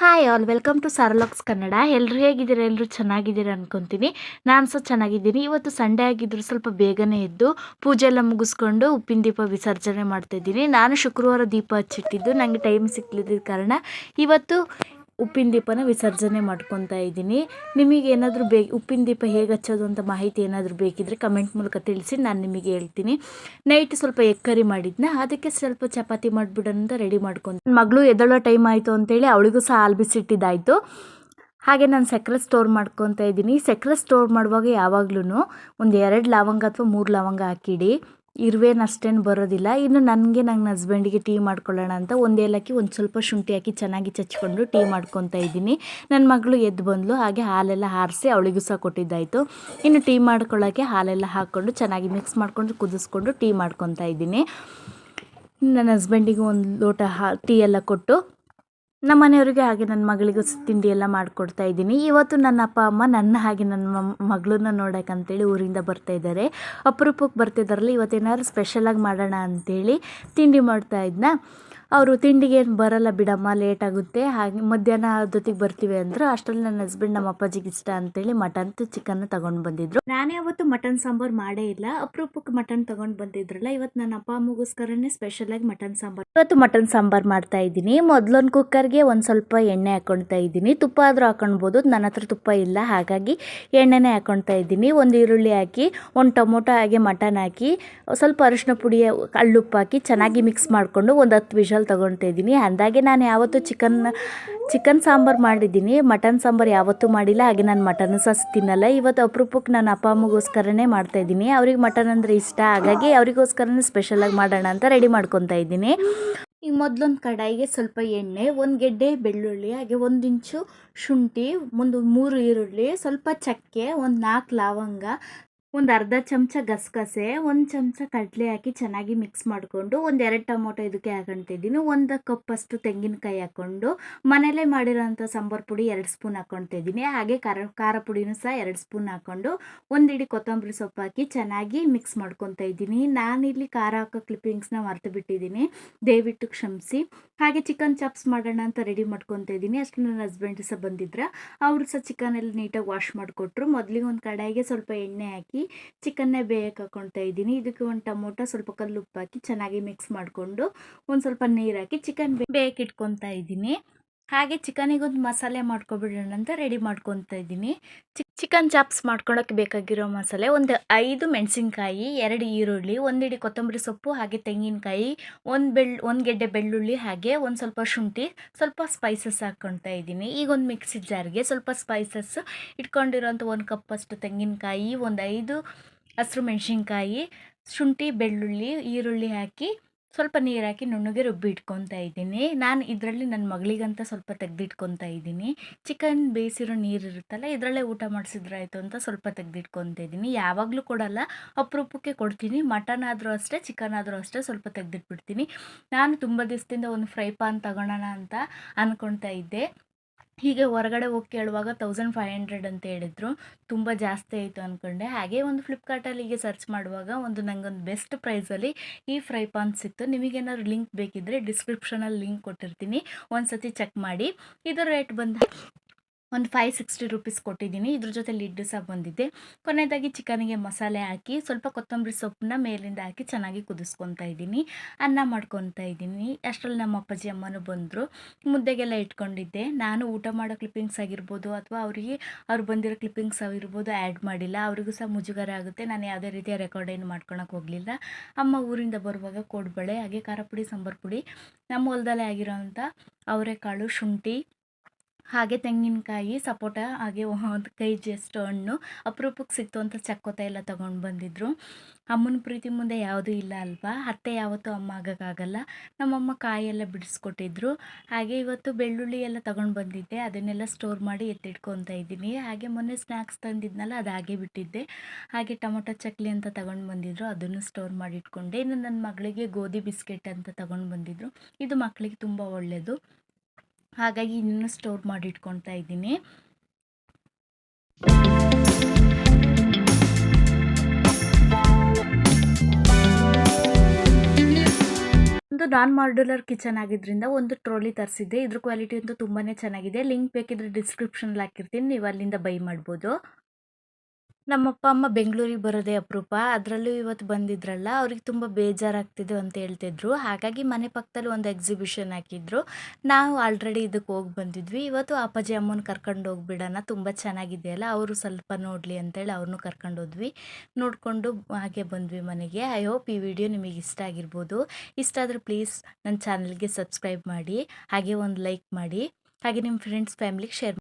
Hi all welcome to ಸಾರಲಾಕ್ಸ್ ಕನ್ನಡ. ಎಲ್ಲರೂ ಹೇಗಿದ್ದೀರಾ? ಎಲ್ಲರೂ ಚೆನ್ನಾಗಿದ್ದೀರಾ ಅನ್ಕೊತೀನಿ. ನಾನು ಸಹ ಚೆನ್ನಾಗಿದ್ದೀನಿ. ಇವತ್ತು ಸಂಡೇ ಆಗಿದ್ರು ಸ್ವಲ್ಪ ಬೇಗನೆ ಎದ್ದು ಪೂಜೆ ಎಲ್ಲ ಮುಗಿಸ್ಕೊಂಡು ಉಪ್ಪಿನ ದೀಪ ವಿಸರ್ಜನೆ ಮಾಡ್ತಾಯಿದ್ದೀನಿ. ನಾನು ಶುಕ್ರವಾರ ದೀಪ ಹಚ್ಚಿಟ್ಟಿದ್ದು, ನನಗೆ ಟೈಮ್ ಸಿಕ್ಲಿದ್ದ ಕಾರಣ ಇವತ್ತು ಉಪ್ಪಿನ ದೀಪನ ವಿಸರ್ಜನೆ ಮಾಡ್ಕೊತಾ ಇದ್ದೀನಿ. ನಿಮಗೆ ಏನಾದರೂ ಉಪ್ಪಿನ ದೀಪ ಹೇಗೆ ಹಚ್ಚೋದು ಅಂತ ಮಾಹಿತಿ ಏನಾದರೂ ಬೇಕಿದ್ದರೆ ಕಮೆಂಟ್ ಮೂಲಕ ತಿಳಿಸಿ, ನಾನು ನಿಮಗೆ ಹೇಳ್ತೀನಿ. ನೈಟ್ ಸ್ವಲ್ಪ ಎಗ್ ಕರಿ ಮಾಡಿದ್ನ, ಅದಕ್ಕೆ ಸ್ವಲ್ಪ ಚಪಾತಿ ಮಾಡಿಬಿಡೋಣ ಅಂತ ರೆಡಿ ಮಾಡ್ಕೊಂಡು, ಮಗಳು ಎದ್ದಳೋ ಟೈಮ್ ಆಯಿತು ಅಂತೇಳಿ ಅವಳಿಗೂ ಸಹ ಹಾಲು ಬಿಸಿಟ್ಟಿದ್ದಾಯಿತು. ಹಾಗೆ ನಾನು ಸಕ್ಕರೆ ಸ್ಟೋರ್ ಮಾಡ್ಕೊತಾ ಇದ್ದೀನಿ. ಸಕ್ಕರೆ ಸ್ಟೋರ್ ಮಾಡುವಾಗ ಯಾವಾಗ್ಲೂ ಒಂದು 2 ಲವಂಗ ಅಥವಾ 3 ಲವಂಗ ಹಾಕಿಡಿ. ಇರುವೇನು ಅಷ್ಟೇನು ಬರೋದಿಲ್ಲ. ಇನ್ನು ನನ್ನ ಹಸ್ಬೆಂಡಿಗೆ ಟೀ ಮಾಡ್ಕೊಳ್ಳೋಣ ಅಂತ ಒಂದು ಏಲಕ್ಕಿ ಒಂದು ಸ್ವಲ್ಪ ಶುಂಠಿ ಹಾಕಿ ಚೆನ್ನಾಗಿ ಚಚ್ಕೊಂಡು ಟೀ ಮಾಡ್ಕೊತಾ ಇದ್ದೀನಿ. ನನ್ನ ಮಗಳು ಎದ್ದು ಬಂದಳು. ಹಾಗೆ ಹಾಲೆಲ್ಲ ಆರಿಸಿ ಅವಳಿಗೂ ಸಹ ಕೊಟ್ಟಿದ್ದಾಯಿತು. ಇನ್ನು ಟೀ ಮಾಡ್ಕೊಳ್ಳೋಕ್ಕೆ ಹಾಲೆಲ್ಲ ಹಾಕ್ಕೊಂಡು ಚೆನ್ನಾಗಿ ಮಿಕ್ಸ್ ಮಾಡ್ಕೊಂಡು ಕುದಿಸ್ಕೊಂಡು ಟೀ ಮಾಡ್ಕೊತಾ ಇದ್ದೀನಿ. ನನ್ನ ಹಸ್ಬೆಂಡಿಗೆ ಒಂದು ಲೋಟ ಟೀ ಎಲ್ಲ ಕೊಟ್ಟು ನಮ್ಮ ಮನೆಯವರಿಗೆ ಹಾಗೆ ನನ್ನ ಮಗಳಿಗೂ ತಿಂಡಿ ಎಲ್ಲ ಮಾಡಿಕೊಡ್ತಾ ಇದ್ದೀನಿ. ಇವತ್ತು ನನ್ನ ಅಪ್ಪ ಅಮ್ಮ ನನ್ನ ಹಾಗೆ ನನ್ನ ಮಗಳನ್ನ ನೋಡೋಕ್ಕಂತೇಳಿ ಊರಿಂದ ಬರ್ತಾಯಿದ್ದಾರೆ. ಅಪರೂಪಕ್ಕೆ ಬರ್ತಿದ್ದಾರಲ್ಲ, ಇವತ್ತೇನಾದ್ರು ಸ್ಪೆಷಲಾಗಿ ಮಾಡೋಣ ಅಂಥೇಳಿ ತಿಂಡಿ ಮಾಡ್ತಾ ಇದ್ನ. ಅವರು ತಿಂಡಿಗೆ ಏನು ಬರಲ್ಲ ಬಿಡಮ್ಮ, ಲೇಟ್ ಆಗುತ್ತೆ, ಹಾಗೆ ಮಧ್ಯಾಹ್ನ ಜೊತೆಗೆ ಬರ್ತೀವಿ ಅಂದರು. ಅಷ್ಟರಲ್ಲಿ ನನ್ನ ಹಸ್ಬೆಂಡ್ ನಮ್ಮ ಅಪ್ಪಾಜಿಗೆ ಇಷ್ಟ ಅಂತೇಳಿ ಮಟನ್ ಚಿಕನ್ ತೊಗೊಂಡು ಬಂದಿದ್ರು. ನಾನೇ ಅವತ್ತು ಮಟನ್ ಸಾಂಬಾರು ಮಾಡೇ ಇಲ್ಲ, ಅಪರೂಪಕ್ಕೆ ಮಟನ್ ತೊಗೊಂಡು ಬಂದಿದ್ರಲ್ಲ, ಇವತ್ತು ನನ್ನ ಅಪ್ಪ ಅಮ್ಮಗೋಸ್ಕರನೇ ಸ್ಪೆಷಲಾಗಿ ಮಟನ್ ಸಾಂಬಾರು. ಇವತ್ತು ಮಟನ್ ಸಾಂಬಾರು ಮಾಡ್ತಾ ಇದ್ದೀನಿ. ಮೊದಲೊಂದು ಕುಕ್ಕರ್ಗೆ ಒಂದು ಸ್ವಲ್ಪ ಎಣ್ಣೆ ಹಾಕ್ಕೊಳ್ತಾ ಇದ್ದೀನಿ. ತುಪ್ಪ ಆದರೂ ಹಾಕೊಳ್ಬೋದು, ನನ್ನ ಹತ್ರ ತುಪ್ಪ ಇಲ್ಲ, ಹಾಗಾಗಿ ಎಣ್ಣೆನೇ ಹಾಕ್ಕೊಳ್ತಾ ಇದ್ದೀನಿ. ಒಂದು ಈರುಳ್ಳಿ ಹಾಕಿ, ಒಂದು ಟೊಮೊಟೊ ಹಾಗೆ ಮಟನ್ ಹಾಕಿ, ಸ್ವಲ್ಪ ಅರಿಶಿನ ಪುಡಿ ಕಳ್ಳುಪ್ಪು ಹಾಕಿ ಚೆನ್ನಾಗಿ ಮಿಕ್ಸ್ ಮಾಡಿಕೊಂಡು ಒಂದು 10 ವಿಷಲ್ ತೊಗೊಳ್ತಾ ಇದ್ದೀನಿ. ಅಂದಾಗೆ ನಾನು ಯಾವತ್ತೂ ಚಿಕನ್ ಸಾಂಬಾರು ಮಾಡಿದ್ದೀನಿ, ಮಟನ್ ಸಾಂಬಾರು ಯಾವತ್ತೂ ಮಾಡಿಲ್ಲ. ಹಾಗೆ ನಾನು ಮಟನ್ ಸಹ ತಿನ್ನಲ್ಲ. ಇವತ್ತು ಅಪರೂಪಕ್ಕೆ ನನ್ನ ಅಪ್ಪ ಅಮ್ಮಗೋಸ್ಕರನೇ ಮಾಡ್ತಾಯಿದ್ದೀನಿ. ಅವ್ರಿಗೆ ಮಟನ್ ಅಂದರೆ ಇಷ್ಟ, ಹಾಗಾಗಿ ಅವರಿಗೋಸ್ಕರನೇ ಸ್ಪೆಷಲಾಗಿ ಮಾಡೋಣ ಅಂತ ರೆಡಿ ಮಾಡ್ಕೊತಾ ಇದ್ದೀನಿ. ಈಗ ಮೊದಲೊಂದು ಕಡಾಯಿಗೆ ಸ್ವಲ್ಪ ಎಣ್ಣೆ, 1 ಗೆಡ್ಡೆ ಬೆಳ್ಳುಳ್ಳಿ, ಹಾಗೆ 1 ಇಂಚು ಶುಂಠಿ, ಒಂದು 3 ಈರುಳ್ಳಿ, ಸ್ವಲ್ಪ ಚಕ್ಕೆ, ಒಂದು 4 ಲವಂಗ, ಒಂದು ಅರ್ಧ ಚಮಚ ಗಸಗಸೆ, 1 ಚಮಚ ಕಡಲೆ ಹಾಕಿ ಚೆನ್ನಾಗಿ ಮಿಕ್ಸ್ ಮಾಡಿಕೊಂಡು ಒಂದು 2 ಟೊಮೊಟೊ ಇದಕ್ಕೆ ಹಾಕೊಳ್ತಿದ್ದೀನಿ. 1 ಕಪ್ಪಷ್ಟು ತೆಂಗಿನಕಾಯಿ ಹಾಕ್ಕೊಂಡು ಮನೇಲೇ ಮಾಡಿರೋಂಥ ಸಾಂಬಾರು ಪುಡಿ 2 ಸ್ಪೂನ್ ಹಾಕ್ಕೊಳ್ತಾ ಇದ್ದೀನಿ. ಹಾಗೆ ಖಾರ ಪುಡಿನೂ ಸಹ 2 ಸ್ಪೂನ್ ಹಾಕ್ಕೊಂಡು ಒಂದು ಇಡೀ ಕೊತ್ತಂಬರಿ ಸೊಪ್ಪು ಹಾಕಿ ಚೆನ್ನಾಗಿ ಮಿಕ್ಸ್ ಮಾಡ್ಕೊತಾ ಇದ್ದೀನಿ. ನಾನಿಲ್ಲಿ ಖಾರ ಹಾಕೋ ಕ್ಲಿಪ್ಪಿಂಗ್ಸ್ನ ಮರ್ತು ಬಿಟ್ಟಿದ್ದೀನಿ, ದಯವಿಟ್ಟು ಕ್ಷಮಿಸಿ. ಹಾಗೆ ಚಿಕನ್ ಚಾಪ್ಸ್ ಮಾಡೋಣ ಅಂತ ರೆಡಿ ಮಾಡ್ಕೊತಾ ಇದ್ದೀನಿ. ಅಷ್ಟು ನನ್ನ ಹಸ್ಬೆಂಡ್ ಸಹ ಬಂದಿದ್ರು, ಅವರು ಸಹ ಚಿಕನ್ ಎಲ್ಲ ನೀಟಾಗಿ ವಾಶ್ ಮಾಡಿಕೊಟ್ರು. ಮೊದಲಿಗೆ ಒಂದು ಕಡಾಯಿಗೆ ಸ್ವಲ್ಪ ಎಣ್ಣೆ ಹಾಕಿ ಚಿಕನ್ನೇ ಬೇಯಕ್ಕೆ ಹಾಕ್ಕೊಳ್ತಾ ಇದ್ದೀನಿ. ಇದಕ್ಕೆ ಒಂದು ಟೊಮೊಟೊ, ಸ್ವಲ್ಪ ಕಲ್ಲುಪ್ಪು ಹಾಕಿ ಚೆನ್ನಾಗಿ ಮಿಕ್ಸ್ ಮಾಡಿಕೊಂಡು ಒಂದು ಸ್ವಲ್ಪ ನೀರು ಹಾಕಿ ಚಿಕನ್ ಬೇಯಕ್ಕೆ ಇಟ್ಕೊತಾ ಇದ್ದೀನಿ. ಹಾಗೆ ಚಿಕನಿಗೊಂದು ಮಸಾಲೆ ಮಾಡ್ಕೊಬಿಡೋಣ ಅಂತ ರೆಡಿ ಮಾಡ್ಕೊತಾ ಇದ್ದೀನಿ. ಚಿಕನ್ ಚಾಪ್ಸ್ ಮಾಡ್ಕೊಳಕ್ಕೆ ಬೇಕಾಗಿರೋ ಮಸಾಲೆ: ಒಂದು 5 ಮೆಣಸಿನ್ಕಾಯಿ, 2 ಈರುಳ್ಳಿ, 1 ಇಡೀ ಕೊತ್ತಂಬರಿ ಸೊಪ್ಪು, ಹಾಗೆ ತೆಂಗಿನಕಾಯಿ, ಒಂದು ಗೆಡ್ಡೆ ಬೆಳ್ಳುಳ್ಳಿ, ಹಾಗೆ ಒಂದು ಸ್ವಲ್ಪ ಶುಂಠಿ, ಸ್ವಲ್ಪ ಸ್ಪೈಸಸ್ ಹಾಕ್ಕೊಳ್ತಾ ಇದ್ದೀನಿ. ಈಗ ಒಂದು ಮಿಕ್ಸಿ ಜಾರ್ಗೆ ಸ್ವಲ್ಪ ಸ್ಪೈಸಸ್ ಇಟ್ಕೊಂಡಿರೋಂಥ 1 ಕಪ್ಪಷ್ಟು ತೆಂಗಿನಕಾಯಿ, ಒಂದು 5 ಹಸಿರು ಮೆಣಸಿನ್ಕಾಯಿ, ಶುಂಠಿ, ಬೆಳ್ಳುಳ್ಳಿ, ಈರುಳ್ಳಿ ಹಾಕಿ ಸ್ವಲ್ಪ ನೀರು ಹಾಕಿ ನುಣ್ಣಗೆ ರುಬ್ಬಿ ಇಟ್ಕೊತಾ ಇದ್ದೀನಿ. ನಾನು ಇದರಲ್ಲಿ ನನ್ನ ಮಗಳಿಗಂತ ಸ್ವಲ್ಪ ತೆಗೆದಿಟ್ಕೊತಾ ಇದ್ದೀನಿ. ಚಿಕನ್ ಬೇಯಿಸಿರೋ ನೀರು ಇರುತ್ತಲ್ಲ, ಇದರಲ್ಲೇ ಊಟ ಮಾಡಿಸಿದ್ರಾಯ್ತು ಅಂತ ಸ್ವಲ್ಪ ತೆಗೆದಿಟ್ಕೊತಾ ಇದ್ದೀನಿ. ಯಾವಾಗಲೂ ಕೊಡಲ್ಲ, ಅಪರೂಪಕ್ಕೆ ಕೊಡ್ತೀನಿ. ಮಟನ್ ಆದರೂ ಅಷ್ಟೇ, ಚಿಕನ್ ಆದರೂ ಅಷ್ಟೇ, ಸ್ವಲ್ಪ ತೆಗೆದಿಟ್ಬಿಡ್ತೀನಿ. ನಾನು ತುಂಬ ದಿವಸದಿಂದ ಒಂದು ಫ್ರೈ ಪಾನ್ ತಗೊಳ್ಳೋಣ ಅಂತ ಅಂದ್ಕೊಳ್ತಾ ಇದ್ದೆ. ಹೀಗೆ ಹೊರಗಡೆ ಹೋಗಿ ಕೇಳುವಾಗ 1500 ಅಂತ ಹೇಳಿದ್ರು, ತುಂಬ ಜಾಸ್ತಿ ಆಯಿತು ಅಂದ್ಕೊಂಡೆ. ಹಾಗೆ ಒಂದು ಫ್ಲಿಪ್ಕಾರ್ಟಲ್ಲಿ ಹೀಗೆ ಸರ್ಚ್ ಮಾಡುವಾಗ ನನಗೊಂದು ಬೆಸ್ಟ್ ಪ್ರೈಸಲ್ಲಿ ಈ ಫ್ರೈ ಪಾನ್ ಸಿಕ್ತು. ನಿಮಗೇನಾದ್ರು ಲಿಂಕ್ ಬೇಕಿದ್ದರೆ ಡಿಸ್ಕ್ರಿಪ್ಷನಲ್ಲಿ ಲಿಂಕ್ ಕೊಟ್ಟಿರ್ತೀನಿ, ಒಂದು ಸತಿ ಚೆಕ್ ಮಾಡಿ. ಇದರ ರೇಟ್ ಬಂದು ಒಂದು 560 ರೂಪೀಸ್ ಕೊಟ್ಟಿದ್ದೀನಿ. ಇದ್ರ ಜೊತೆ ಲಿಡ್ಡು ಸಹ ಬಂದಿದೆ. ಕೊನೆಯದಾಗಿ ಚಿಕನಿಗೆ ಮಸಾಲೆ ಹಾಕಿ ಸ್ವಲ್ಪ ಕೊತ್ತಂಬರಿ ಸೊಪ್ಪನ್ನ ಮೇಲಿಂದ ಹಾಕಿ ಚೆನ್ನಾಗಿ ಕುದಿಸ್ಕೊತಾ ಇದ್ದೀನಿ. ಅನ್ನ ಮಾಡ್ಕೊತಾ ಇದ್ದೀನಿ. ಅಷ್ಟರಲ್ಲಿ ನಮ್ಮ ಅಪ್ಪಾಜಿ ಅಮ್ಮನೂ ಬಂದರು. ಮುದ್ದೆಗೆಲ್ಲ ಇಟ್ಕೊಂಡಿದ್ದೆ. ನಾನು ಊಟ ಮಾಡೋ ಕ್ಲಿಪ್ಪಿಂಗ್ಸ್ ಆಗಿರ್ಬೋದು ಅಥವಾ ಅವ್ರು ಬಂದಿರೋ ಕ್ಲಿಪ್ಪಿಂಗ್ಸ್ ಆಗಿರ್ಬೋದು ಆ್ಯಡ್ ಮಾಡಿಲ್ಲ. ಅವರಿಗೂ ಸಹ ಮುಜುಗರ ಆಗುತ್ತೆ, ನಾನು ಯಾವುದೇ ರೀತಿಯ ರೆಕಾರ್ಡ್ ಏನು ಮಾಡ್ಕೊಳಕ್ಕೆ ಹೋಗಲಿಲ್ಲ. ಅಮ್ಮ ಊರಿಂದ ಬರುವಾಗ ಕೋಡ್ಬಳೆ, ಹಾಗೆ ಖಾರ ಪುಡಿ, ಸಾಂಬಾರು ಪುಡಿ, ನಮ್ಮ ಹೊಲದಲ್ಲೇ ಆಗಿರೋಂಥ ಅವರೆಕಾಳು, ಶುಂಠಿ, ಹಾಗೆ ತೆಂಗಿನಕಾಯಿ, ಸಪೋಟ, ಹಾಗೆ 1 kgಯಷ್ಟು ಹಣ್ಣು, ಅಪರೂಪಕ್ಕೆ ಸಿಕ್ತು ಅಂತ ಚಕ್ಕೋತ ಎಲ್ಲ ತೊಗೊಂಡು ಬಂದಿದ್ದರು. ಅಮ್ಮನ ಪ್ರೀತಿ ಮುಂದೆ ಯಾವುದೂ ಇಲ್ಲ ಅಲ್ವಾ, ಅತ್ತೆ ಯಾವತ್ತೂ ಅಮ್ಮ ಆಗೋಕ್ಕಾಗಲ್ಲ. ನಮ್ಮಮ್ಮ ಕಾಯೆಲ್ಲ ಬಿಡಿಸ್ಕೊಟ್ಟಿದ್ರು. ಹಾಗೆ ಇವತ್ತು ಬೆಳ್ಳುಳ್ಳಿ ಎಲ್ಲ ತೊಗೊಂಡು ಬಂದಿದ್ದೆ, ಅದನ್ನೆಲ್ಲ ಸ್ಟೋರ್ ಮಾಡಿ ಎತ್ತಿಟ್ಕೊತಾ ಇದ್ದೀನಿ. ಹಾಗೆ ಮೊನ್ನೆ ಸ್ನ್ಯಾಕ್ಸ್ ತಂದಿದ್ನಲ್ಲ, ಅದು ಹಾಗೆ ಬಿಟ್ಟಿದ್ದೆ. ಹಾಗೆ ಟೊಮೊಟೊ ಚಕ್ಲಿ ಅಂತ ತೊಗೊಂಡು ಬಂದಿದ್ರು, ಅದನ್ನು ಸ್ಟೋರ್ ಮಾಡಿ ಇಟ್ಕೊಂಡೆ. ಇನ್ನು ನನ್ನ ಮಗಳಿಗೆ ಗೋಧಿ ಬಿಸ್ಕೆಟ್ ಅಂತ ತೊಗೊಂಡು ಬಂದಿದ್ರು, ಇದು ಮಕ್ಕಳಿಗೆ ತುಂಬ ಒಳ್ಳೆಯದು, ಹಾಗಾಗಿ ಇನ್ನೂ ಸ್ಟೋರ್ ಮಾಡಿ ಇಟ್ಕೊತಾ ಇದ್ದೀನಿ. ಒಂದು ನಾನ್ ಮಾಡ್ಯುಲರ್ ಕಿಚನ್ ಆಗಿದ್ದರಿಂದ ಒಂದು ಟ್ರೋಲಿ ತರಿಸಿದ್ದೆ. ಇದ್ರ ಕ್ವಾಲಿಟಿ ಅಂತೂ ತುಂಬಾ ಚೆನ್ನಾಗಿದೆ. ಲಿಂಕ್ ಬೇಕಿದ್ರೆ ಡಿಸ್ಕ್ರಿಪ್ಷನಲ್ಲಿ ಹಾಕಿರ್ತೀನಿ, ನೀವು ಅಲ್ಲಿಂದ ಬೈ ಮಾಡ್ಬೋದು. ನಮ್ಮ ಅಪ್ಪ ಅಮ್ಮ ಬೆಂಗಳೂರಿಗೆ ಬರೋದೇ ಅಪರೂಪ. ಅದರಲ್ಲೂ ಇವತ್ತು ಬಂದಿದ್ರಲ್ಲ, ಅವ್ರಿಗೆ ತುಂಬ ಬೇಜಾರಾಗ್ತಿದೆ ಅಂತ ಹೇಳ್ತಿದ್ರು. ಹಾಗಾಗಿ ಮನೆ ಪಕ್ಕದಲ್ಲಿ ಒಂದು ಎಕ್ಸಿಬಿಷನ್ ಹಾಕಿದ್ರು. ನಾವು ಆಲ್ರೆಡಿ ಇದಕ್ಕೆ ಹೋಗಿ ಬಂದಿದ್ವಿ. ಇವತ್ತು ಅಪ್ಪಾಜಿ ಅಮ್ಮನ ಕರ್ಕೊಂಡು ಹೋಗ್ಬಿಡೋಣ, ತುಂಬ ಚೆನ್ನಾಗಿದೆಯಲ್ಲ, ಅವರು ಸ್ವಲ್ಪ ನೋಡಲಿ ಅಂತೇಳಿ ಅವ್ರನ್ನೂ ಕರ್ಕೊಂಡೋದ್ವಿ. ನೋಡಿಕೊಂಡು ಹಾಗೆ ಬಂದ್ವಿ ಮನೆಗೆ. ಐ ಹೋಪ್ ಈ ವಿಡಿಯೋ ನಿಮಗೆ ಇಷ್ಟ ಆಗಿರ್ಬೋದು. ಇಷ್ಟ ಆದರೆ ಪ್ಲೀಸ್ ನನ್ನ ಚಾನಲ್ಗೆ ಸಬ್ಸ್ಕ್ರೈಬ್ ಮಾಡಿ, ಹಾಗೆ ಒಂದು ಲೈಕ್ ಮಾಡಿ, ಹಾಗೆ ನಿಮ್ಮ ಫ್ರೆಂಡ್ಸ್ ಫ್ಯಾಮಿಲಿಗೆ ಶೇರ್